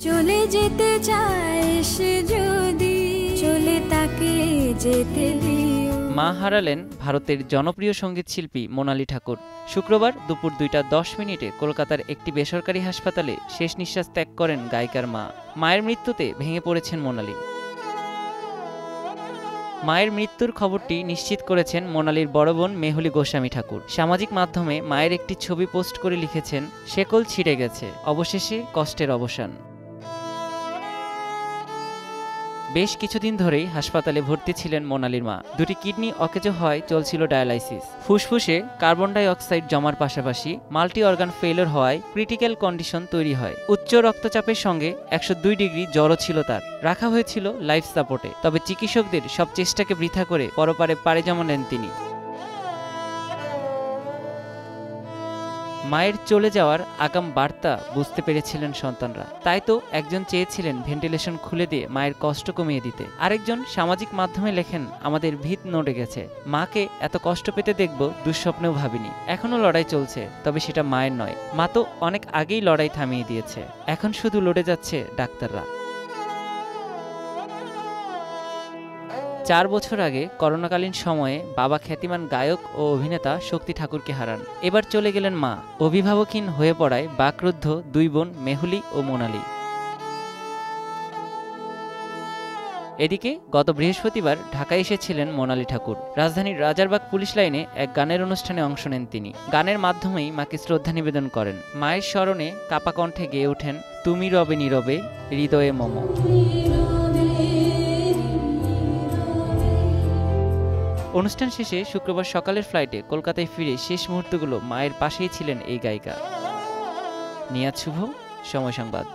চলে যেতে চায় সে যদি চলে তাকে যেতে দিও। মা হারালেন ভারতের জনপ্রিয় সঙ্গীত শিল্পী মোনালি ঠাকুর। শুক্রবার দুপুর 2:10 কলকাতার একটি বেসরকারি হাসপাতালে শেষ নিঃশ্বাস ত্যাগ করেন গায়িকার মা। মায়ের মৃত্যুতে ভেঙে পড়েছেন মোনালি। মায়ের মৃত্যুর খবরটি নিশ্চিত করেছেন মোনালির বড় বোন মেহুলি গোস্বামী ঠাকুর। সামাজিক মাধ্যমে মায়ের একটি ছবি পোস্ট করে লিখেছেন, শেকল ছিঁড়ে গেছে, অবশেষে কষ্টের অবসান। বেশ কিছুদিন ধরেই হাসপাতালে ভর্তি ছিলেন মোনালির মা। দুটি কিডনি অকেজো হয়, চলছিল ডায়ালাইসিস। ফুসফুসে কার্বন ডাই অক্সাইড জমার পাশাপাশি মাল্টি অর্গান ফেইলিওর হওয়ায় ক্রিটিক্যাল কন্ডিশন তৈরি হয়। উচ্চ রক্তচাপের সঙ্গে 102 ডিগ্রি জ্বরও ছিল তার। রাখা হয়েছিল লাইফ সাপোর্টে। তবে চিকিৎসকদের সব চেষ্টাকে বৃথা করে পরপারে পাড়ি জমালেন তিনি। মায়ের চলে যাওয়ার আগাম বার্তা বুঝতে পেরেছিলেন সন্তানরা। তাই তো একজন চেয়েছিলেন ভেন্টিলেশন খুলে দিয়ে মায়ের কষ্ট কমিয়ে দিতে। আরেকজন সামাজিক মাধ্যমে লেখেন, আমাদের ভিত নড়ে গেছে, মাকে এত কষ্ট পেতে দেখব দুঃস্বপ্নেও ভাবিনি। এখনো লড়াই চলছে, তবে সেটা মায়ের নয়। মা তো অনেক আগেই লড়াই থামিয়ে দিয়েছে, এখন শুধু লড়ে যাচ্ছে ডাক্তাররা। 4 বছর আগে করোনাকালীন সময়ে বাবা খ্যাতিমান গায়ক ও অভিনেতা শক্তি ঠাকুরকে হারান। এবার চলে গেলেন মা। অভিভাবকহীন হয়ে পড়ায় বাকরুদ্ধ দুই বোন মেহুলি ও মোনালি। এদিকে গত বৃহস্পতিবার ঢাকায় এসেছিলেন মোনালি ঠাকুর। রাজধানীর রাজারবাগ পুলিশ লাইনে এক গানের অনুষ্ঠানে অংশ নেন তিনি। গানের মাধ্যমেই মাকে শ্রদ্ধা নিবেদন করেন। মায়ের স্মরণে কাপা কণ্ঠে গেয়ে ওঠেন, তুমি রবে নীরবে হৃদয়ে মম। অনুষ্ঠান শেষে শুক্রবার সকালের ফ্লাইটে কলকাতায় ফিরে শেষ মুহূর্তগুলো মায়ের পাশেই ছিলেন এই গায়িকা। নিয়াজ শুভ, সময় সংবাদ।